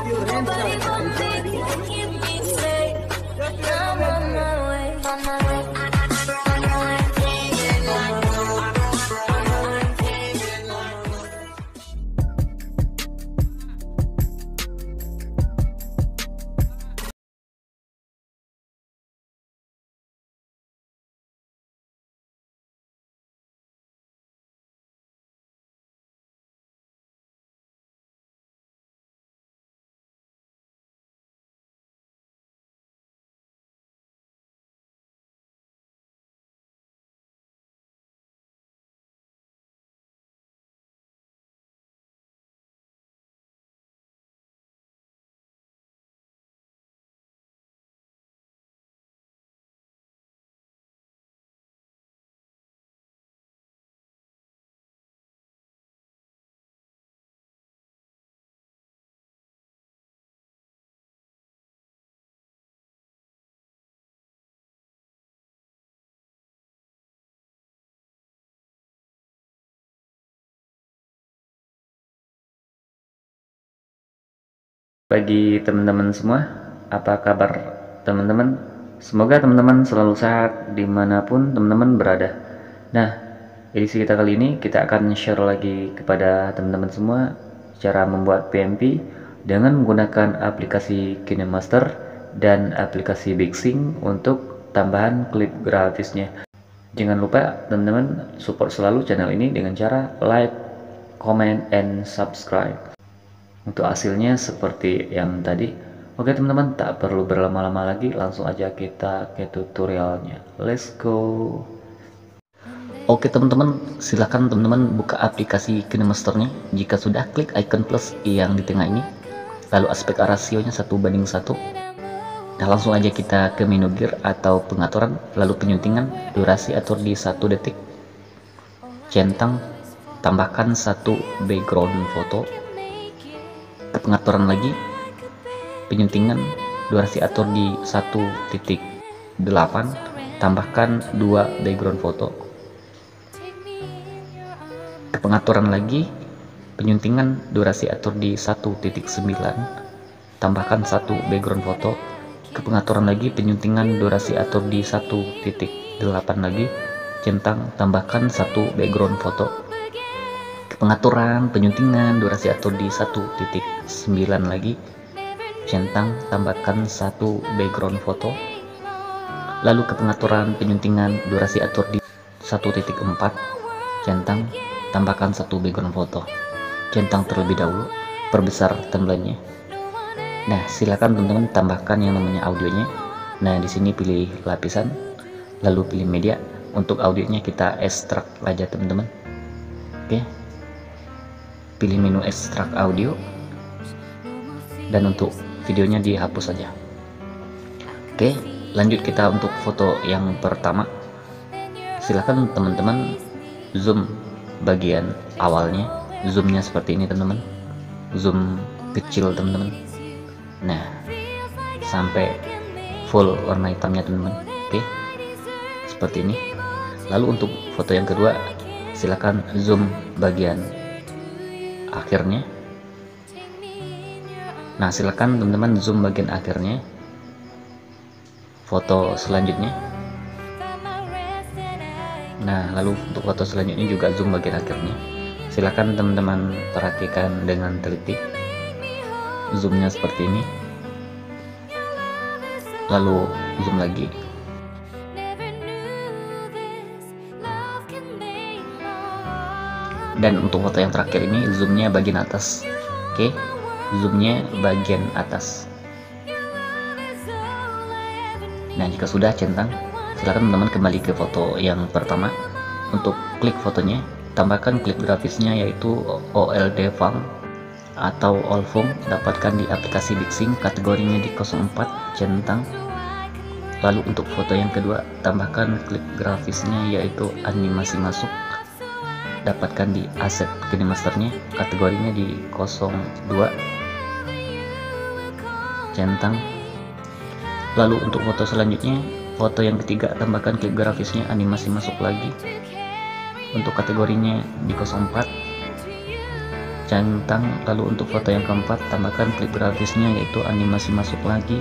Nobody but me can keep me safe. Now I'm on my way, on my way. Bagi teman-teman semua, apa kabar teman-teman? Semoga teman-teman selalu sehat dimanapun teman-teman berada. Nah, edisi kita kali ini kita akan share lagi kepada teman-teman semua cara membuat PMP dengan menggunakan aplikasi KineMaster dan aplikasi BigSync untuk tambahan klip grafisnya. Jangan lupa teman-teman support selalu channel ini dengan cara like, comment, and subscribe. Untuk hasilnya seperti yang tadi. Oke teman-teman, tak perlu berlama-lama lagi, langsung aja kita ke tutorialnya. Let's go. Oke teman-teman, silakan teman-teman buka aplikasi KineMasternya. Jika sudah, klik icon plus yang di tengah ini, lalu aspek rasionya 1:1. Nah, langsung aja kita ke menu gear atau pengaturan, lalu penyuntingan, durasi atur di 1 detik, centang, tambahkan 1 background foto. Ke pengaturan lagi, penyuntingan, durasi atur di 1.8, tambahkan 2 background foto. Ke pengaturan lagi, penyuntingan, durasi atur di 1.9, tambahkan 1 background foto. Ke pengaturan lagi, penyuntingan, durasi atur di 1.8 lagi, centang, tambahkan 1 background foto. Pengaturan penyuntingan, durasi atur di 1.9 lagi, centang, tambahkan 1 background foto. Lalu ke pengaturan penyuntingan, durasi atur di 1.4, centang, tambahkan 1 background foto. Centang terlebih dahulu, perbesar timelinenya. Nah, silakan teman-teman tambahkan yang namanya audionya. Nah, di sini pilih lapisan, lalu pilih media. Untuk audionya kita ekstrak aja teman-teman. Oke. Pilih menu ekstrak audio, dan untuk videonya dihapus saja. Oke, lanjut kita untuk foto yang pertama. Silakan teman-teman zoom bagian awalnya, zoomnya seperti ini teman-teman, zoom kecil teman-teman. Nah, sampai full warna hitamnya teman-teman. Oke, seperti ini. Lalu untuk foto yang kedua, silakan zoom bagian akhirnya. Nah, silakan teman-teman zoom bagian akhirnya. Foto selanjutnya. Nah, lalu untuk foto selanjutnya juga zoom bagian akhirnya. Silakan teman-teman perhatikan dengan teliti. Zoomnya seperti ini. Lalu zoom lagi. Dan untuk foto yang terakhir ini zoomnya bagian atas. Oke, zoomnya bagian atas. Nah, jika sudah centang, silakan teman-teman kembali ke foto yang pertama. Untuk klik fotonya, tambahkan klip grafisnya yaitu OLD Font atau All Font, dapatkan di aplikasi BigSync, kategorinya di 04, centang. Lalu untuk foto yang kedua, tambahkan klip grafisnya yaitu animasi masuk, dapatkan di aset KineMasternya, kategorinya di 02, centang. Lalu untuk foto selanjutnya, foto yang ketiga, tambahkan klip grafisnya animasi masuk lagi, untuk kategorinya di 04, centang. Lalu untuk foto yang keempat tambahkan klip grafisnya yaitu animasi masuk lagi,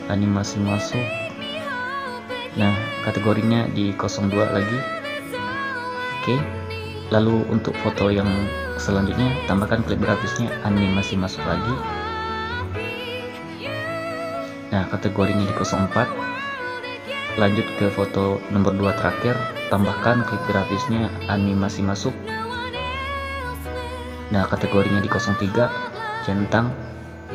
animasi masuk. Nah, kategorinya di 02 lagi. Oke. Lalu untuk foto yang selanjutnya tambahkan klip grafisnya animasi masuk lagi. Nah, kategorinya di 04. Lanjut ke foto nomor 2 terakhir, tambahkan klip grafisnya animasi masuk. Nah, kategorinya di 03 centang.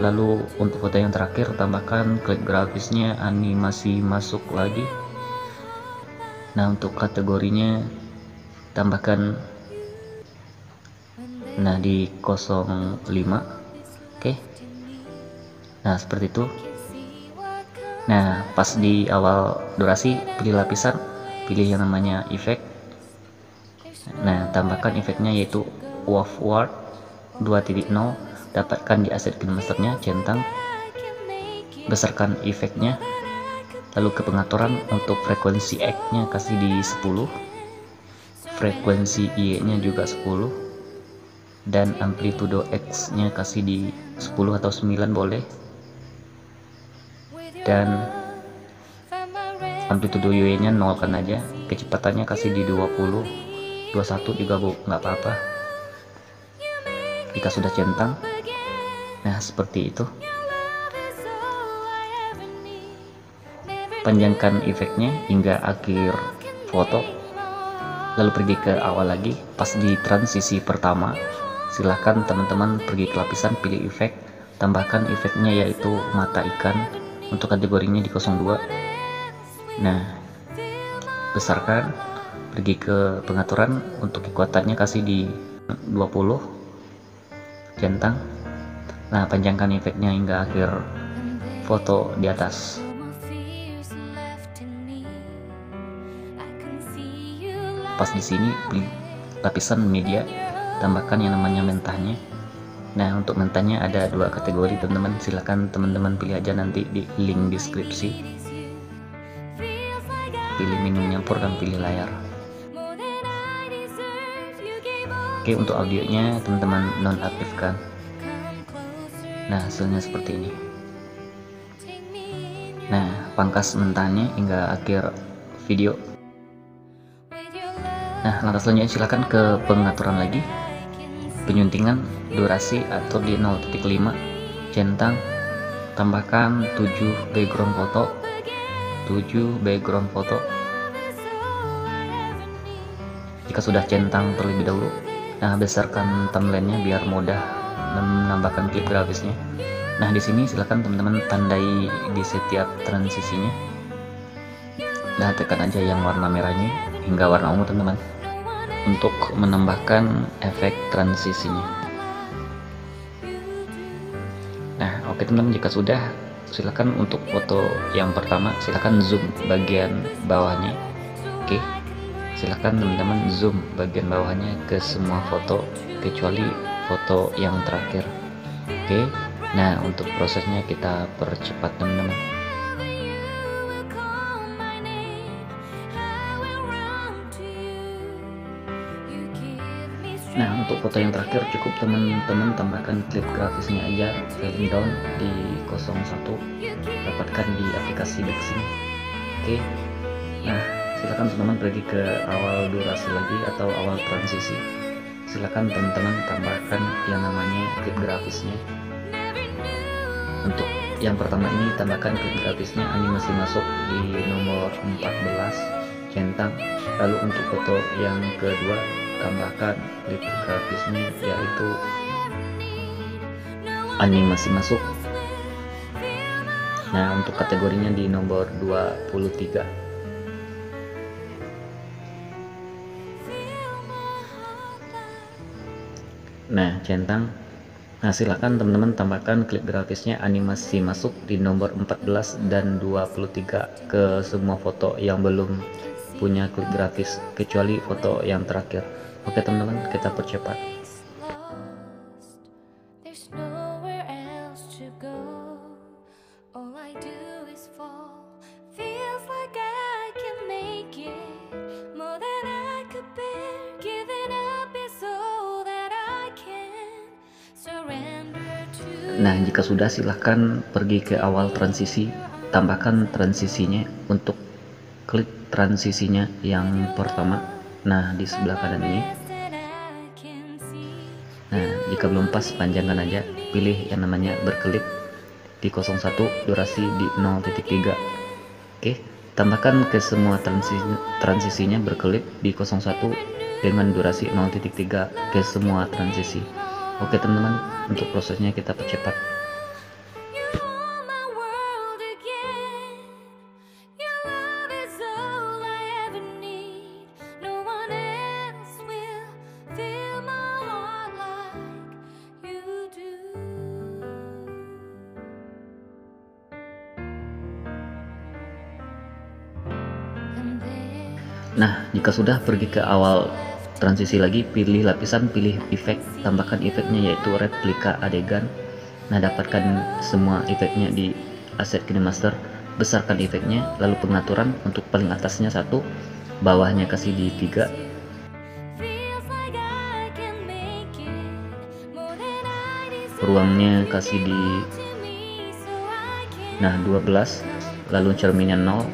Lalu untuk foto yang terakhir tambahkan klip grafisnya animasi masuk lagi. Nah, untuk kategorinya tambahkan di 05. Oke. Nah, seperti itu. Nah, pas di awal durasi pilih lapisan, pilih yang namanya efek. Nah, tambahkan efeknya yaitu waveward 2.0, dapatkan di aset filmmasternya, centang, besarkan efeknya. Lalu ke pengaturan, untuk frekuensi X nya kasih di 10, frekuensi Y nya juga 10, dan amplitudo X nya kasih di 10 atau 9 boleh, dan amplitudo Y nya 0 kan aja, kecepatannya kasih di 20, 21 juga nggak apa-apa jika sudah centang. Nah, seperti itu. Panjangkan efeknya hingga akhir foto, lalu pergi ke awal lagi. Pas di transisi pertama, silahkan teman-teman pergi ke lapisan, pilih efek, tambahkan efeknya yaitu mata ikan. Untuk kategorinya di 02. Nah, besarkan, pergi ke pengaturan, untuk kekuatannya kasih di 20, centang. Nah, panjangkan efeknya hingga akhir foto di atas. Pas di sini pilih lapisan media, tambahkan yang namanya mentahnya. Nah, untuk mentahnya ada 2 kategori teman-teman, silakan teman-teman pilih aja nanti di link deskripsi. Pilih minum nyampur dan pilih layar. Oke, untuk audionya teman-teman nonaktifkan. Nah, hasilnya seperti ini. Nah, pangkas mentahnya hingga akhir video. Nah, langkah selanjutnya silakan ke pengaturan lagi, penyuntingan durasi atur di 0.5, centang, tambahkan 7 background foto, 7 background foto. Jika sudah centang terlebih dahulu, nah besarkan timelinenya biar mudah menambahkan klip grafisnya. Nah, di sini silakan teman-teman tandai di setiap transisinya. Nah, tekan aja yang warna merahnya hingga warna ungu teman-teman, untuk menambahkan efek transisinya. Nah, oke teman-teman, jika sudah, silakan untuk foto yang pertama silakan zoom bagian bawahnya. Oke, silakan teman-teman zoom bagian bawahnya ke semua foto kecuali foto yang terakhir. Oke, nah untuk prosesnya kita percepat teman-teman. Nah, untuk foto yang terakhir cukup teman-teman tambahkan klip grafisnya aja, falling down di 01, dapatkan di aplikasi Bixing. Oke, nah silakan teman-teman pergi ke awal durasi lagi atau awal transisi, silakan teman-teman tambahkan yang namanya klip grafisnya. Untuk yang pertama ini tambahkan klip grafisnya animasi masuk di nomor 14, centang. Lalu untuk foto yang kedua tambahkan klip grafisnya yaitu animasi masuk. Nah, untuk kategorinya di nomor 23. Nah, centang. Nah, silakan teman-teman tambahkan klip grafisnya animasi masuk di nomor 14 dan 23 ke semua foto yang belum punya klip grafis kecuali foto yang terakhir. Oke teman-teman, kita percepat. Nah, jika sudah silahkan pergi ke awal transisi, tambahkan transisinya untuk klik transisinya yang pertama. Nah, di sebelah kanan ini. Nah, jika belum pas, panjangkan aja, pilih yang namanya berkelip di 01, durasi di 0.3. Oke, tambahkan ke semua transisinya berkelip di 01 dengan durasi 0.3 ke semua transisi. Oke teman-teman, untuk prosesnya kita percepat. Nah, jika sudah, pergi ke awal transisi lagi, pilih lapisan, pilih efek, tambahkan efeknya yaitu replika adegan. Nah, dapatkan semua efeknya di aset KineMaster, besarkan efeknya, lalu pengaturan untuk paling atasnya 1, bawahnya kasih di 3, ruangnya kasih di 12, lalu cerminnya 0.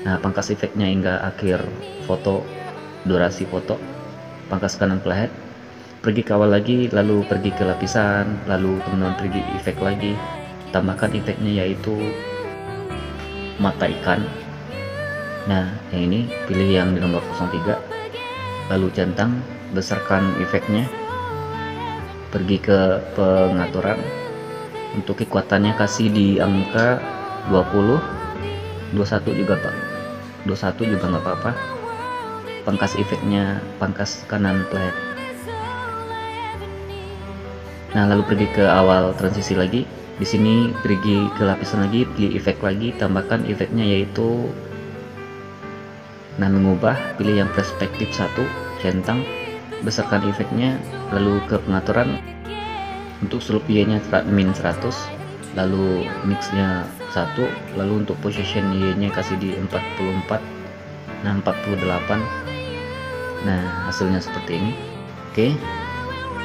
Nah, pangkas efeknya hingga akhir foto, durasi foto, pangkas kanan playhead, pergi ke awal lagi, lalu pergi ke lapisan, lalu teman-teman pergi efek lagi, tambahkan efeknya yaitu mata ikan. Nah, yang ini pilih yang di nomor 03, lalu centang, besarkan efeknya, pergi ke pengaturan, untuk kekuatannya kasih di angka 20, 21 juga Pak, 21 juga nggak apa-apa. Pangkas efeknya, pangkas kanan playhead. Nah, lalu pergi ke awal transisi lagi. Di sini pergi ke lapisan lagi, pilih efek lagi, tambahkan efeknya yaitu mengubah, pilih yang perspektif 1, centang, besarkan efeknya, lalu ke pengaturan, untuk slope Y-nya min 100, lalu mixnya 1, lalu untuk position Y-nya kasih di 44, 48. Nah, hasilnya seperti ini. Oke.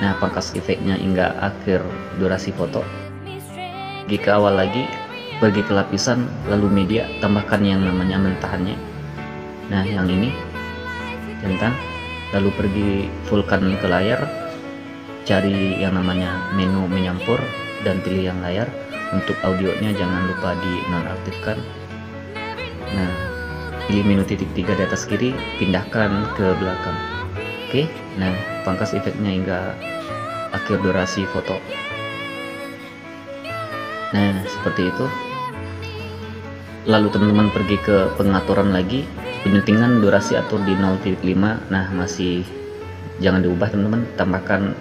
Nah, pangkas efeknya hingga akhir durasi foto. Jika awal lagi, pergi ke lapisan, lalu media, tambahkan yang namanya mentahannya. Nah, yang ini centang, lalu pergi fullkan ke layar, cari yang namanya menu menyampur dan pilih yang layar. Untuk audionya jangan lupa di nonaktifkan. Nah, pilih menu titik 3 di atas kiri, pindahkan ke belakang. Oke, nah pangkas efeknya hingga akhir durasi foto. Nah, seperti itu. Lalu teman-teman pergi ke pengaturan lagi, penyuntingan durasi atur di 0.5. Nah, masih jangan diubah teman-teman, tambahkan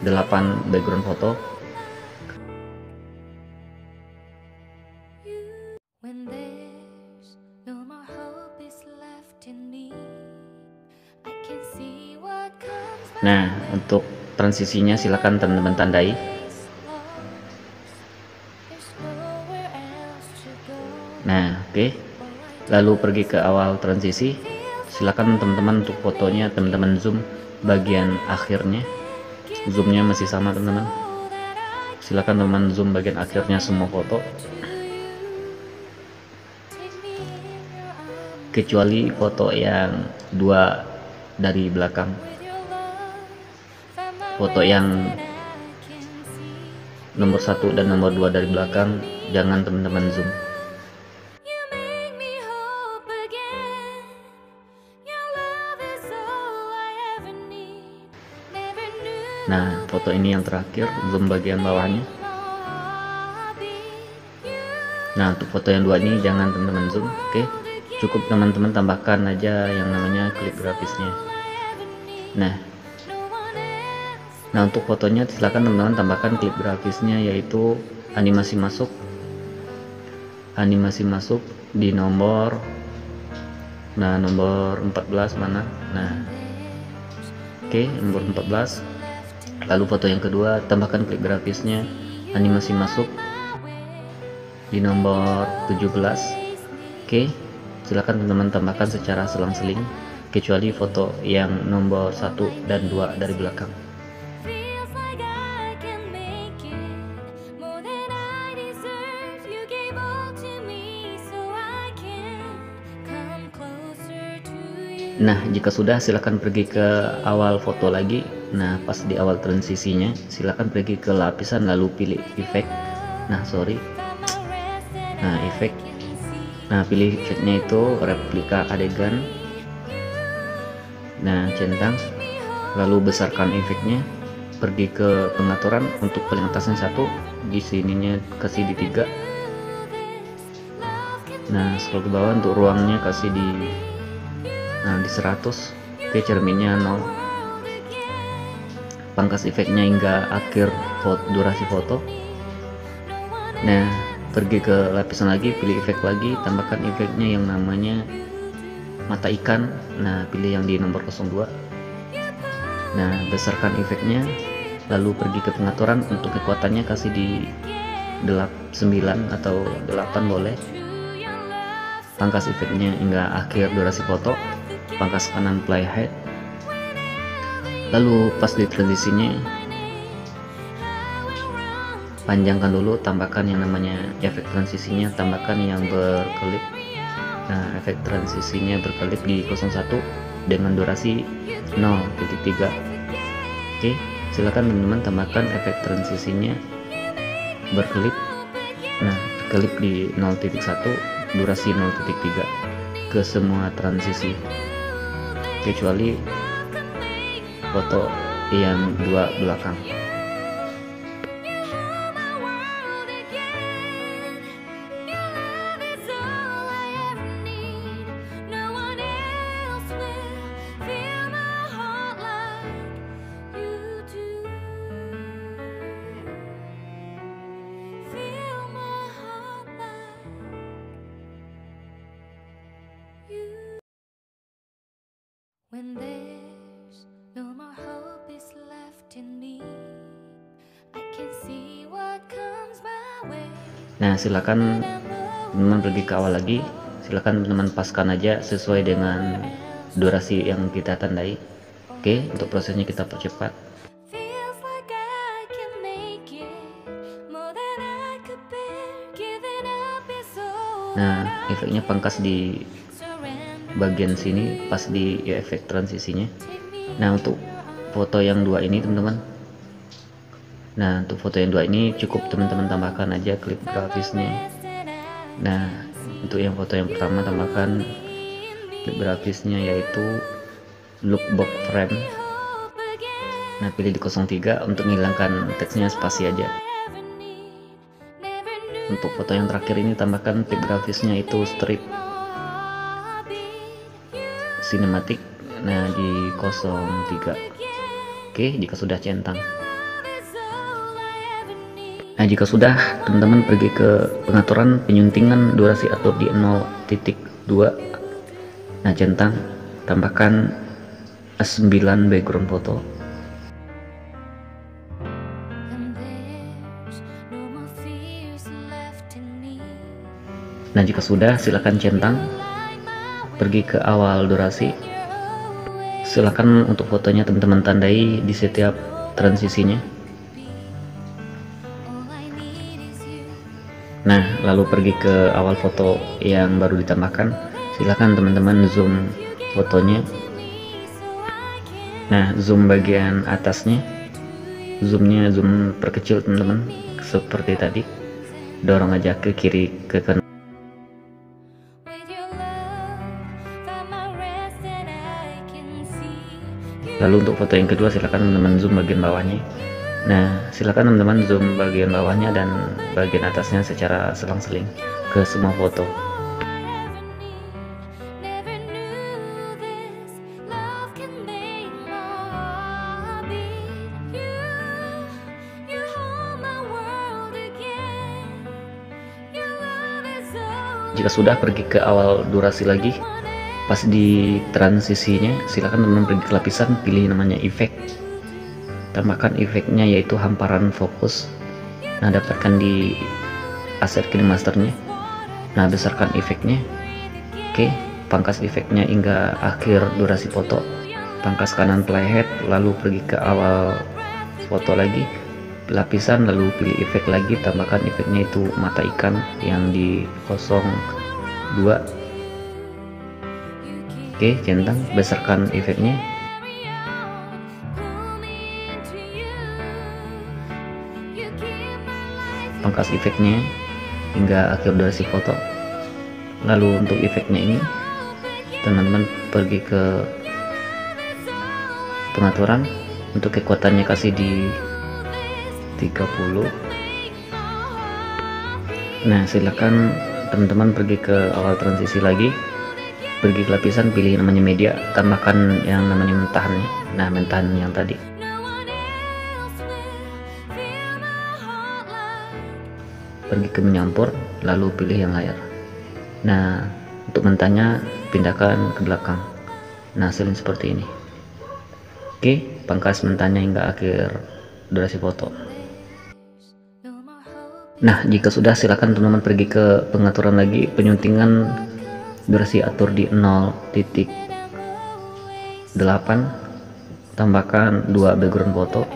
8 background foto. Nah, untuk transisinya silakan teman-teman tandai. Nah, oke. Lalu pergi ke awal transisi. Silakan teman-teman untuk fotonya teman-teman zoom bagian akhirnya. Zoomnya masih sama teman-teman. Silakan teman-teman zoom bagian akhirnya semua foto. Kecuali foto yang 2 dari belakang. Foto yang nomor 1 dan nomor 2 dari belakang jangan teman-teman zoom. Nah, foto ini yang terakhir, zoom bagian bawahnya. Nah, untuk foto yang 2 ini jangan teman-teman zoom. Oke, cukup teman-teman tambahkan aja yang namanya klip grafisnya. Nah, untuk fotonya silakan teman-teman tambahkan klip grafisnya yaitu animasi masuk di nomor nomor 14 mana. Nah, oke, nomor 14. Lalu foto yang kedua tambahkan klip grafisnya animasi masuk di nomor 17. Oke, silakan teman-teman tambahkan secara selang-seling kecuali foto yang nomor 1 dan 2 dari belakang. Nah, jika sudah silakan pergi ke awal foto lagi. Nah, pas di awal transisinya silakan pergi ke lapisan lalu pilih efek. Nah, efek. Nah, pilih efeknya itu replika adegan. Nah, centang, lalu besarkan efeknya. Pergi ke pengaturan untuk paling atasnya 1, di sininya kasih di 3. Nah, scroll ke bawah untuk ruangnya kasih di 100. Oke, cerminnya 0. Pangkas efeknya hingga akhir durasi foto. Nah, pergi ke lapisan lagi, pilih efek lagi, tambahkan efeknya yang namanya mata ikan. Nah, pilih yang di nomor 02. Nah, besarkan efeknya, lalu pergi ke pengaturan untuk kekuatannya kasih di 9 atau 8 boleh. Pangkas efeknya hingga akhir durasi foto. Pangkas kanan playhead. Lalu pas di transisinya panjangkan dulu, tambahkan yang namanya efek transisinya, tambahkan yang berkelip. Nah, efek transisinya berkelip di 01 dengan durasi 0.3. Oke, silakan teman-teman tambahkan efek transisinya berkelip. Nah, kelip di 0.1, durasi 0.3 ke semua transisi kecuali foto yang 2 belakang. When there's no more hope is left in me, I can see what comes my way. Nah, silakan teman-teman pergi ke awal lagi. Silakan teman-teman paskan aja sesuai dengan durasi yang kita tandai. Oke, untuk prosesnya kita percepat. Feels like I can make it more than I could bear. Giving up is all Nah, efeknya pangkas di bagian sini pas di efek transisinya. Nah, untuk foto yang 2 ini teman-teman, nah untuk foto yang 2 ini cukup teman-teman tambahkan aja klip grafisnya. Nah, untuk yang foto yang pertama tambahkan klip grafisnya yaitu lookbook frame. Nah, pilih di 03 untuk menghilangkan teksnya, spasi aja. Untuk foto yang terakhir ini tambahkan klip grafisnya itu strip sinematik. Nah, di 03. Oke, jika sudah centang. Nah, jika sudah teman-teman pergi ke pengaturan penyuntingan durasi atur di 0.2. Nah, centang, tambahkan 9 background foto. Nah, jika sudah silakan centang, pergi ke awal durasi. Silakan untuk fotonya teman-teman tandai di setiap transisinya. Nah, lalu pergi ke awal foto yang baru ditambahkan. Silakan teman-teman zoom fotonya. Nah, zoom bagian atasnya, zoomnya zoom perkecil teman-teman, seperti tadi. Dorong aja ke kiri ke kanan. Lalu untuk foto yang kedua silakan teman-teman zoom bagian bawahnya. Nah, silakan teman-teman zoom bagian bawahnya dan bagian atasnya secara selang-seling ke semua foto. Jika sudah, pergi ke awal durasi lagi. Pas di transisinya silakan teman-teman pergi ke lapisan, pilih namanya efek, tambahkan efeknya yaitu hamparan fokus. Nah, dapatkan di aset KineMasternya. Nah, besarkan efeknya. Oke, pangkas efeknya hingga akhir durasi foto. Pangkas kanan playhead, lalu pergi ke awal foto lagi, lapisan, lalu pilih efek lagi, tambahkan efeknya itu mata ikan yang di 02. Oke, centang, besarkan efeknya, pangkas efeknya hingga akhir durasi foto. Lalu untuk efeknya ini teman-teman pergi ke pengaturan, untuk kekuatannya kasih di 30. Nah, silakan teman-teman pergi ke awal transisi lagi, pergi ke lapisan, pilih namanya media, tambahkan yang namanya mentahannya. Nah, mentahan yang tadi, pergi ke menyampur, lalu pilih yang layar. Nah, untuk mentahnya pindahkan ke belakang. Nah, hasilnya seperti ini. Oke, pangkas mentahnya hingga akhir durasi foto. Nah, jika sudah, silakan teman-teman pergi ke pengaturan lagi, penyuntingan durasi atur di 0.8, tambahkan 2 background foto.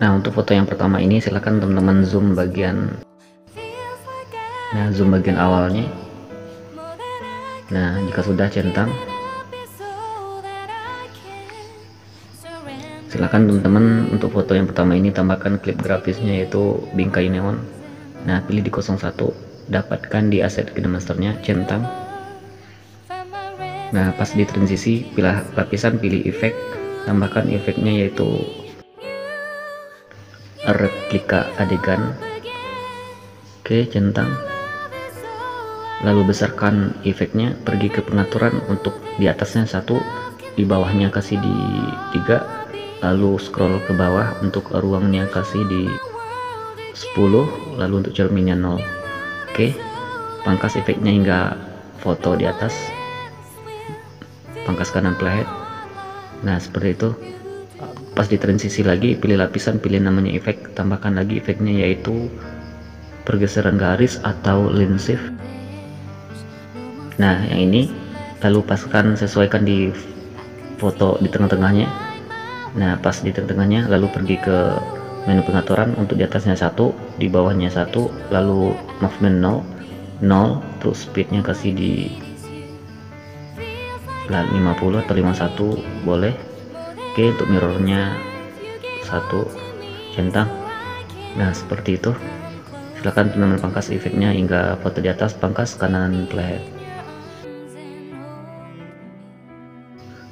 Nah, untuk foto yang pertama ini silakan teman-teman zoom bagian awalnya. Nah, jika sudah, centang. Silakan teman-teman untuk foto yang pertama ini tambahkan klip grafisnya, yaitu bingkai neon. Nah, pilih di 01, dapatkan di aset masternya, centang. Nah, pas di transisi, pilih lapisan, pilih efek, tambahkan efeknya yaitu replika adegan. Oke, centang. Lalu besarkan efeknya, pergi ke pengaturan, untuk di atasnya 1, di bawahnya kasih di 3, lalu scroll ke bawah, untuk ruangnya kasih di 10, lalu untuk cerminnya 0. Oke, pangkas efeknya hingga foto di atas, pangkas kanan playhead. Nah, seperti itu. Pas di transisi lagi, pilih lapisan, pilih namanya efek, tambahkan lagi efeknya yaitu pergeseran garis atau line shift. Nah, yang ini lalu paskan, sesuaikan di foto di tengah-tengahnya. Nah, pas di tengah-tengahnya lalu pergi ke menu pengaturan, untuk di atasnya 1, di bawahnya 1, lalu movement 0, terus speednya kasih di 50 atau 51 boleh. Oke, untuk mirrornya 1, centang. Nah, seperti itu. Silakan teman-teman pangkas efeknya hingga foto di atas, pangkas kanan playhead.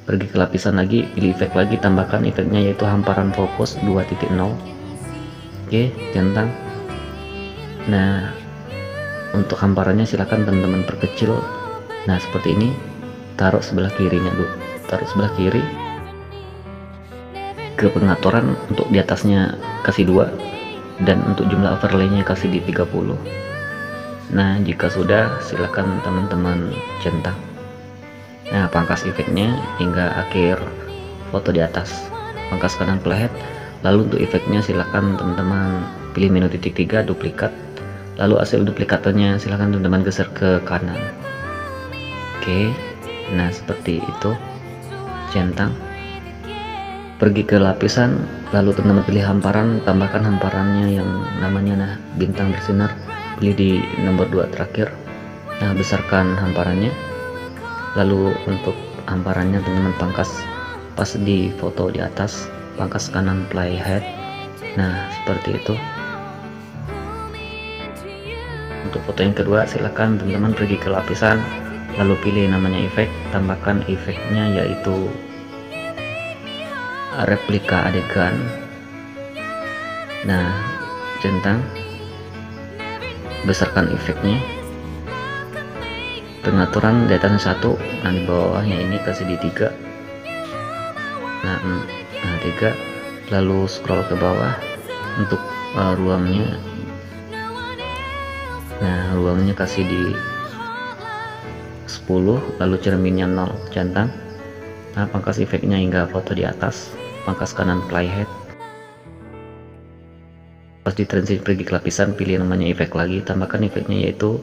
Pergi ke lapisan lagi, pilih efek lagi, tambahkan efeknya yaitu hamparan fokus 2.0. Oke, centang. Nah, untuk hamparannya silakan teman-teman perkecil. Nah, seperti ini. Taruh sebelah kirinya dulu, taruh sebelah kiri. Ke pengaturan, untuk di atasnya kasih 2, dan untuk jumlah overlaynya kasih di 30. Nah, jika sudah, silakan teman-teman centang. Nah, pangkas efeknya hingga akhir foto di atas, pangkas kanan playhead. Lalu untuk efeknya silakan teman-teman pilih menu titik 3, duplikat, lalu hasil duplikatornya silakan teman-teman geser ke kanan. Oke, nah seperti itu, centang. Pergi ke lapisan, lalu teman-teman pilih hamparan, tambahkan hamparannya yang namanya bintang bersinar, pilih di nomor 2 terakhir. Nah, besarkan hamparannya. Lalu untuk hamparannya teman-teman pangkas pas di foto di atas, pangkas kanan playhead. Nah, seperti itu. Untuk foto yang kedua, silakan teman-teman pergi ke lapisan, lalu pilih namanya efek, tambahkan efeknya yaitu replika adegan. Nah, centang, besarkan efeknya. Pengaturan di atasnya 1, nah di bawahnya ini kasih di 3. Nah 3, lalu scroll ke bawah untuk ruangnya. Nah, ruangnya kasih di 10, lalu cerminnya 0, centang. Nah, pangkas efeknya hingga foto di atas, pangkas kanan playhead. Pas di transisi pergi ke lapisan, pilih namanya efek lagi, tambahkan efeknya yaitu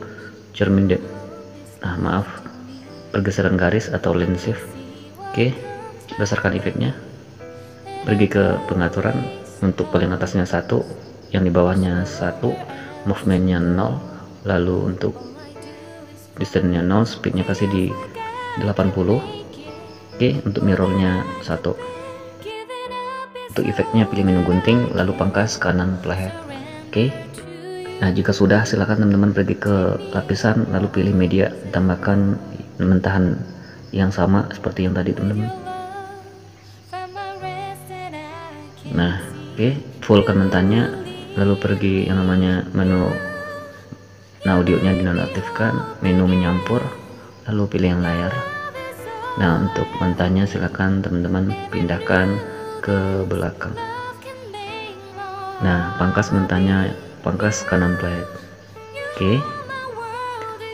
cermin pergeseran garis atau line shift. Oke, besarkan efeknya. Pergi ke pengaturan, untuk paling atasnya 1, yang di bawahnya 1, movementnya 0, lalu untuk distance-nya 0, speednya kasih di 80. Oke, untuk mirrornya 1. Untuk efeknya pilih menu gunting, lalu pangkas kanan playhead. Oke. Nah, jika sudah, silakan teman-teman pergi ke lapisan, lalu pilih media, tambahkan mentahan yang sama seperti yang tadi teman-teman. Nah, oke, fullkan mentahannya, lalu pergi yang namanya menu. Nah, audionya dinonaktifkan, menu menyampur, lalu pilih yang layar. Nah, untuk mentahnya silakan teman-teman pindahkan ke belakang. Nah, pangkas mentahnya, pangkas kanan playhead. Oke.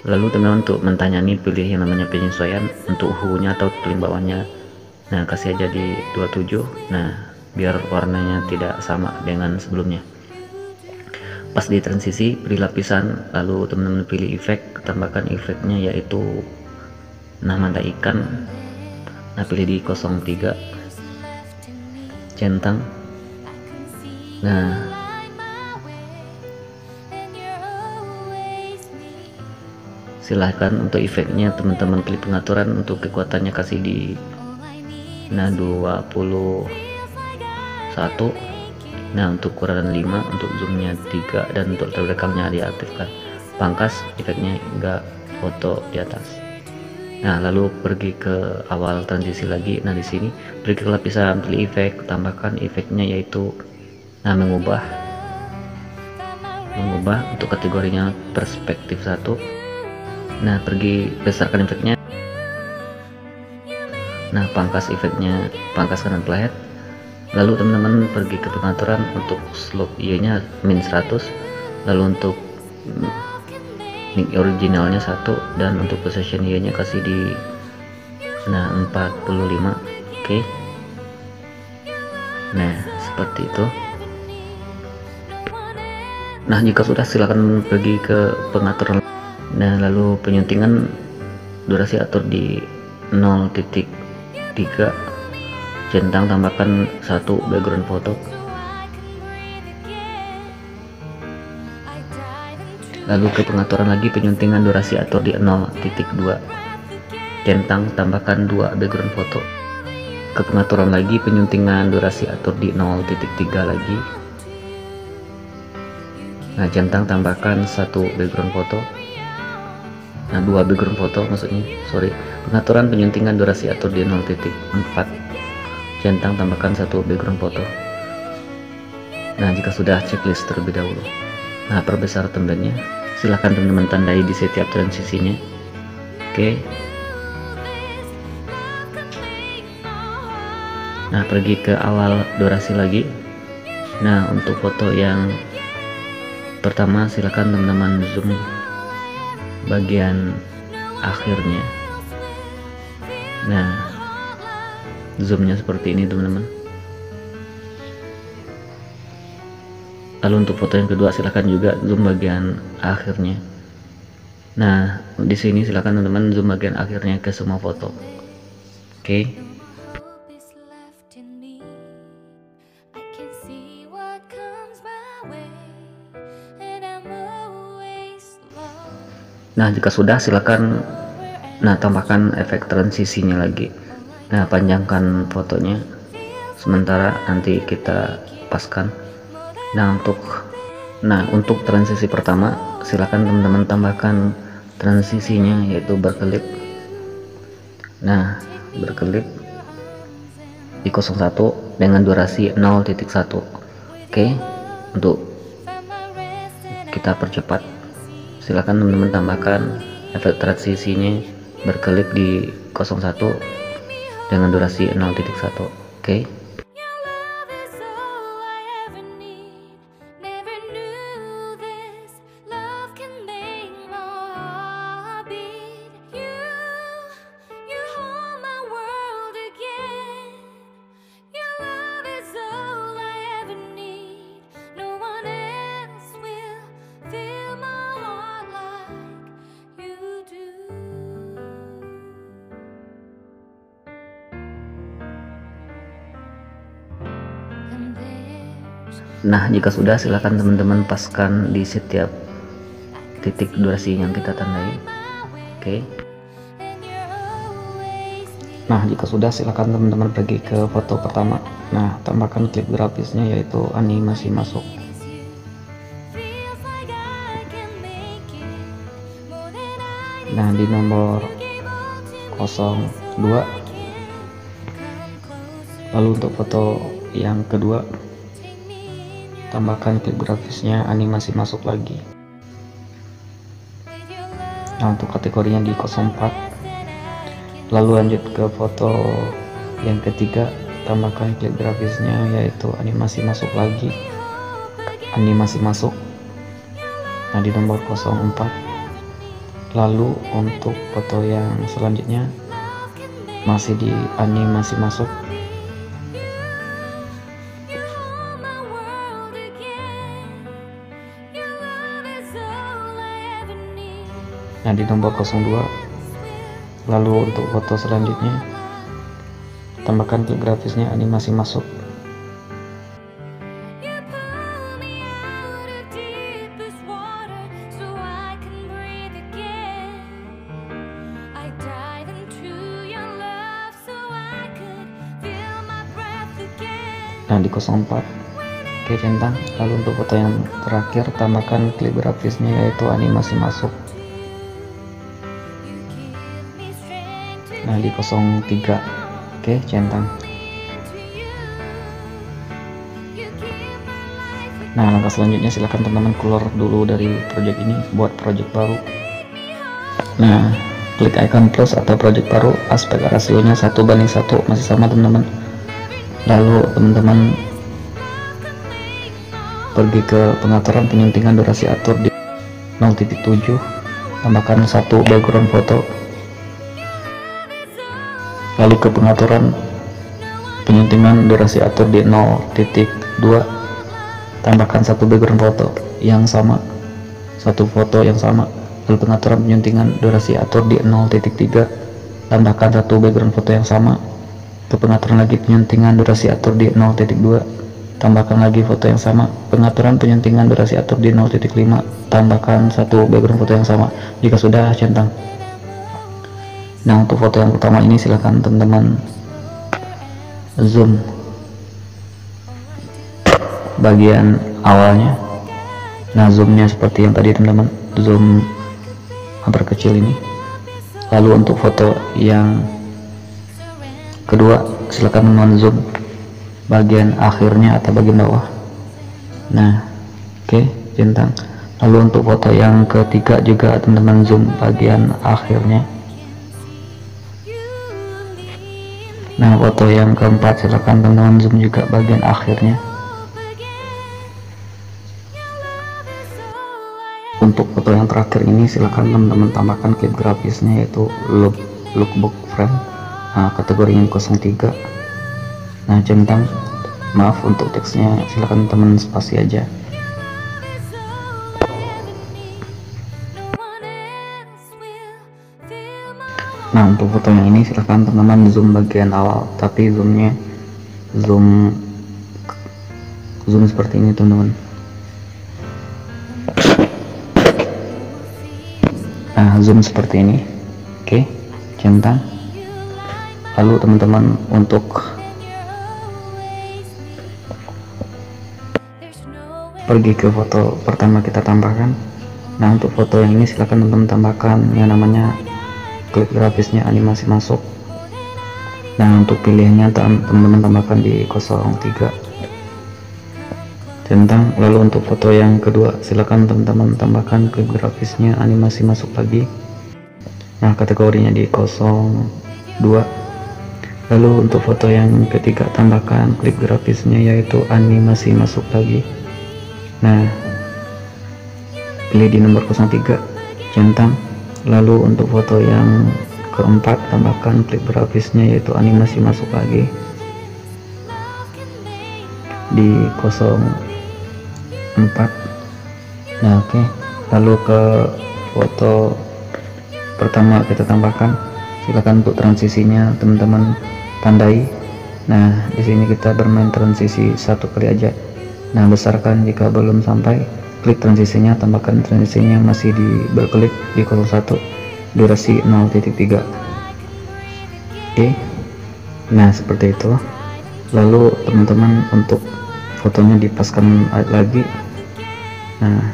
Lalu teman-teman untuk mentahnya ini pilih yang namanya penyesuaian untuk hunya atau keliling bawahnya. Nah, kasih aja di 27. Nah, biar warnanya tidak sama dengan sebelumnya. Pas di transisi pilih lapisan, lalu teman-teman pilih efek, tambahkan efeknya yaitu mata ikan. Nah, pilih di 03 centang. Nah, silahkan untuk efeknya teman-teman pilih pengaturan, untuk kekuatannya kasih di 21. Nah, untuk ukuran 5, untuk zoomnya 3, dan untuk terbelakangnya diaktifkan. Pangkas efeknya hingga foto di atas. Nah, lalu pergi ke awal transisi lagi. Nah, di sini pergi ke lapisan, pilih efek, tambahkan efeknya yaitu mengubah untuk kategorinya perspektif 1. Nah, pergi besarkan efeknya. Nah, pangkas efeknya, pangkas kanan playhead. Lalu teman-teman pergi ke pengaturan, untuk slope Y-nya -100, lalu untuk mic originalnya 1, dan untuk position Y-nya kasih di 45. Oke. Nah, seperti itu. Nah, jika sudah silakan pergi ke pengaturan. Nah, lalu penyuntingan durasi atur di 0.3, centang, tambahkan 1 background foto. Lalu ke pengaturan lagi, penyuntingan durasi atur di 0.2, centang, tambahkan 2 background foto. Ke pengaturan lagi, penyuntingan durasi atur di 0.3 lagi. Nah, centang, tambahkan 1 background foto. Nah, 2 background foto maksudnya, sorry. Pengaturan penyuntingan durasi atur di 0.4, centang, tambahkan 1 background foto. Nah, jika sudah, checklist terlebih dahulu. Nah, perbesar tembakannya silahkan teman-teman tandai di setiap transisinya. Oke. Nah, pergi ke awal durasi lagi. Nah, untuk foto yang pertama silahkan teman-teman zoom bagian akhirnya. Nah, zoomnya seperti ini teman-teman. Lalu untuk foto yang kedua silahkan juga zoom bagian akhirnya. Nah, di sini silahkan teman-teman zoom bagian akhirnya ke semua foto. Oke. Nah, jika sudah silakan tambahkan efek transisinya lagi. Nah, panjangkan fotonya sementara nanti kita paskan. Nah, untuk transisi pertama silakan teman-teman tambahkan transisinya yaitu berkelip. Nah, berkelip di 01 dengan durasi 0.1. Oke, untuk kita percepat silakan teman-teman tambahkan efek transisinya berkelip di 01 dengan durasi 0.1. Oke. Nah, jika sudah silakan teman-teman paskan di setiap titik durasi yang kita tandai. Oke. Nah, jika sudah, silakan teman-teman pergi ke foto pertama. Nah, tambahkan klip grafisnya yaitu animasi masuk. Nah, di nomor 02. Lalu untuk foto yang kedua, tambahkan klip grafisnya animasi masuk lagi. Nah, untuk kategorinya di 04. Lalu lanjut ke foto yang ketiga, tambahkan klip grafisnya yaitu animasi masuk lagi, animasi masuk. Nah, di nomor 04. Lalu untuk foto yang selanjutnya masih di animasi masuk. Nah, di nomor 02. Lalu untuk foto selanjutnya tambahkan klip grafisnya animasi masuk. Nah, di 04. Oke, centang. Lalu untuk foto yang terakhir tambahkan klip grafisnya yaitu animasi masuk. Nah, di 03. Oke, centang. Nah, langkah selanjutnya silahkan teman-teman keluar dulu dari project ini buat project baru. Nah, klik icon plus atau project baru, aspek rasionya 1:1 masih sama teman-teman. Lalu teman-teman pergi ke pengaturan penyuntingan durasi, atur di 0.7, tambahkan 1 background foto. Lalu ke pengaturan penyuntingan durasi, atur di 0.2, tambahkan 1 background foto yang sama, 1 foto yang sama. Lalu pengaturan penyuntingan durasi, atur di 0.3, tambahkan 1 background foto yang sama. Ke pengaturan lagi penyuntingan durasi, atur di 0.2, tambahkan lagi foto yang sama. Pengaturan penyuntingan durasi, atur di 0.5, tambahkan 1 background foto yang sama. Jika sudah, centang. Nah, untuk foto yang pertama ini silahkan teman-teman zoom bagian awalnya. Nah, zoomnya seperti yang tadi teman-teman, zoom hampir kecil ini. Lalu untuk foto yang kedua silahkan teman-teman zoom bagian akhirnya atau bagian bawah. Nah, oke, centang. Lalu untuk foto yang ketiga juga teman-teman zoom bagian akhirnya. Nah, foto yang keempat silahkan teman-teman zoom juga bagian akhirnya. Untuk foto yang terakhir ini silahkan teman-teman tambahkan klip grafisnya yaitu lookbook frame. Nah, kategorinya 03. Nah, centang. Maaf untuk teksnya silahkan teman-teman spasi aja. Nah, untuk foto yang ini silahkan teman-teman zoom bagian awal, tapi zoomnya zoom seperti ini teman-teman. Nah, zoom seperti ini. Oke, centang. Lalu teman-teman untuk pergi ke foto pertama kita tambahkan. Nah, untuk foto yang ini silahkan teman-teman tambahkan yang namanya klip grafisnya animasi masuk. Nah, untuk pilihannya teman-teman tambahkan di 03, centang. Lalu untuk foto yang kedua silakan teman-teman tambahkan klip grafisnya animasi masuk lagi. Nah, kategorinya di 02. Lalu untuk foto yang ketiga tambahkan klip grafisnya yaitu animasi masuk lagi. Nah, pilih di nomor 03, centang. Lalu untuk foto yang keempat tambahkan klip grafisnya yaitu animasi masuk lagi di 04. Nah, oke. Lalu ke foto pertama kita tambahkan, silakan untuk transisinya teman-teman tandai. Nah, di sini kita bermain transisi 1 kali aja. Nah, besarkan jika belum sampai, klik transisinya, tambahkan transisinya masih di berklik di 01, durasi 0.3. Oke, Nah seperti itu. Lalu teman-teman untuk fotonya dipaskan lagi. Nah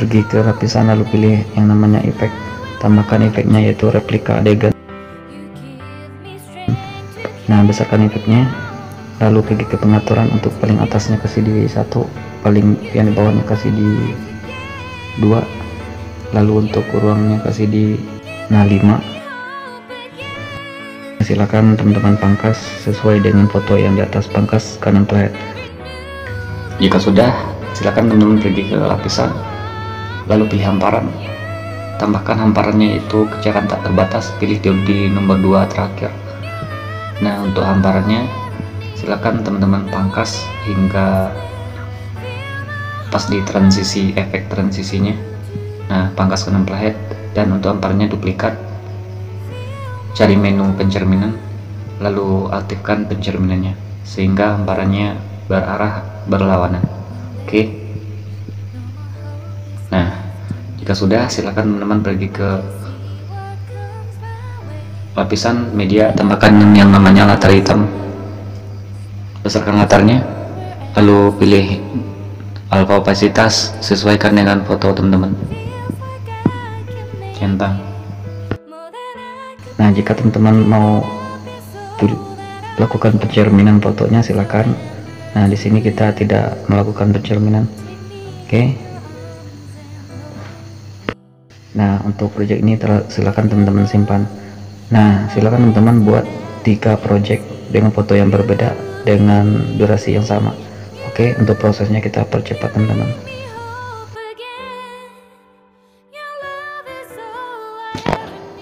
pergi ke lapisan lalu pilih yang namanya efek, tambahkan efeknya yaitu replika adegan. Nah besarkan efeknya, lalu pergi ke pengaturan, untuk paling atasnya kasih di 1, paling yang di bawahnya kasih di 2, lalu untuk ruangnya kasih di 5. Silakan teman-teman pangkas sesuai dengan foto yang di atas, pangkas kanan playhead. Jika sudah, silakan teman-teman pergi ke lapisan, lalu pilih hamparan, tambahkan hamparannya itu kecerahan tak terbatas, pilih di nomor 2 terakhir. Nah untuk hamparannya silakan teman-teman pangkas hingga pas di transisi, efek transisinya. Nah pangkas kanan playhead, dan untuk hamparannya duplikat, cari menu pencerminan, lalu aktifkan pencerminannya sehingga hamparannya berarah berlawanan. Oke. Nah jika sudah, silakan teman-teman pergi ke lapisan media, tambahkan yang namanya latar hitam, besarkan latarnya, lalu pilih alpha opasitas, sesuaikan dengan foto teman-teman, centang. Nah jika teman-teman mau lakukan pencerminan fotonya silakan. Nah di sini kita tidak melakukan pencerminan. Oke. Nah untuk project ini silakan teman-teman simpan. Nah silakan teman-teman buat 3 project dengan foto yang berbeda dengan durasi yang sama. Oke, untuk prosesnya kita percepat teman-teman.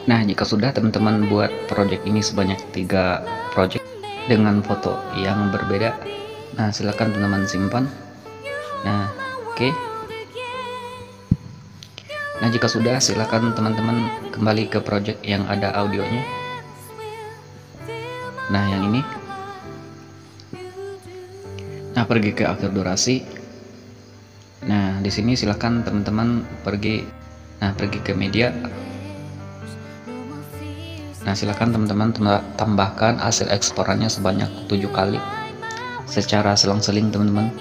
Nah jika sudah teman-teman buat project ini sebanyak 3 project dengan foto yang berbeda, nah silakan teman-teman simpan. Nah oke. Nah jika sudah, silakan teman-teman kembali ke project yang ada audionya. Nah yang ini. Nah pergi ke akhir durasi. Nah di sini silakan teman-teman pergi ke media. Nah silakan teman-teman tambahkan hasil eksporannya sebanyak 7 kali secara selang-seling teman-teman.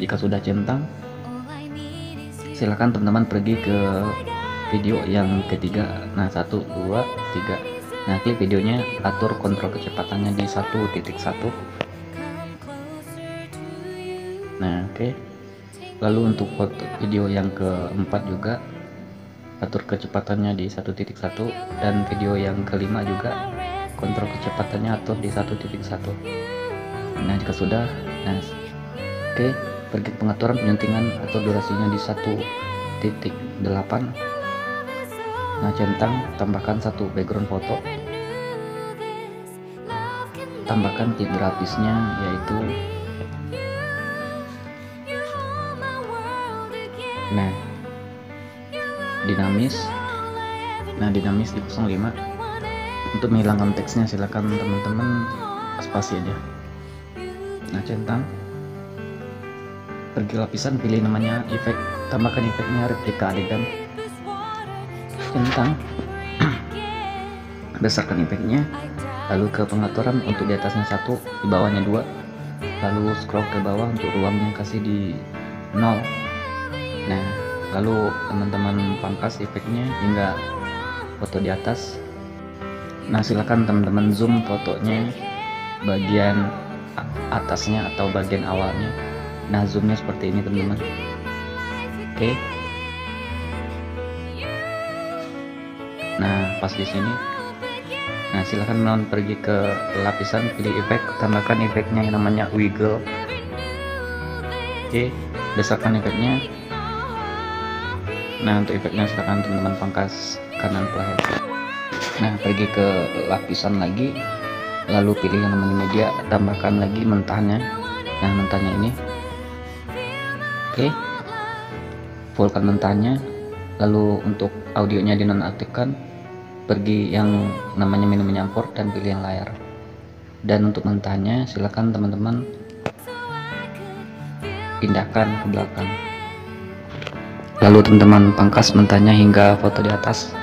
Jika sudah centang, silakan teman-teman pergi ke video yang ketiga. Nah 1, 2, 3. Nah klik videonya, atur kontrol kecepatannya di 1.1. Nah oke. Lalu untuk foto video yang keempat juga atur kecepatannya di 1.1, dan video yang kelima juga kontrol kecepatannya atur di 1.1. Nah jika sudah, nah oke, pergi pengaturan penyuntingan atau durasinya di 1.8. Nah centang, tambahkan 1 background foto, tambahkan kit grafisnya yaitu dinamis. Nah dinamis di 05. Untuk menghilangkan teksnya silakan teman-teman spasi aja. Nah centang, pergi lapisan, pilih namanya efek, tambahkan efeknya replika adegan, centang, besarkan efeknya, lalu ke pengaturan, untuk di atasnya 1, di bawahnya 2, lalu scroll ke bawah, untuk ruangnya kasih di 0. Nah lalu teman-teman pangkas efeknya hingga foto di atas. Nah silakan teman-teman zoom fotonya bagian atasnya atau bagian awalnya. Nah zoomnya seperti ini teman-teman. Oke. Nah pas di sini. Nah silakan teman-teman pergi ke lapisan, pilih efek, tambahkan efeknya yang namanya wiggle. Oke, besarkan efeknya. Nah untuk efeknya silakan teman-teman pangkas kanan playhead. Nah pergi ke lapisan lagi, lalu pilih yang namanya media, tambahkan lagi mentahnya. Nah mentahnya ini. Oke, fullkan mentahnya. Lalu untuk audionya dinonaktifkan, pergi yang namanya menu menyampur dan pilih yang layar. Dan untuk mentahnya silakan teman-teman pindahkan ke belakang. lalu teman-teman pangkas mentahnya hingga foto di atas.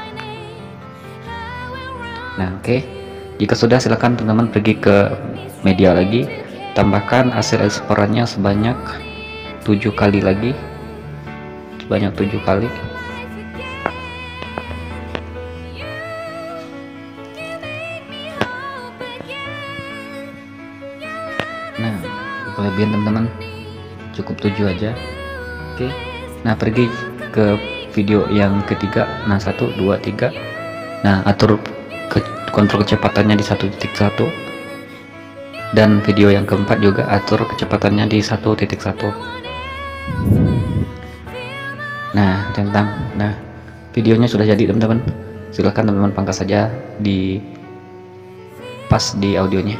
Nah oke, jika sudah silakan teman-teman pergi ke media lagi, tambahkan hasil eksporannya sebanyak 7 kali lagi, sebanyak 7 kali. Nah kelebihan teman-teman cukup 7 aja. Oke, nah pergi ke video yang ketiga. Nah 1 2 3, nah atur kontrol kecepatannya di 1.1, dan video yang keempat juga atur kecepatannya di 1.1. Nah videonya sudah jadi teman-teman, silahkan teman-teman pangkas saja di pas di audionya.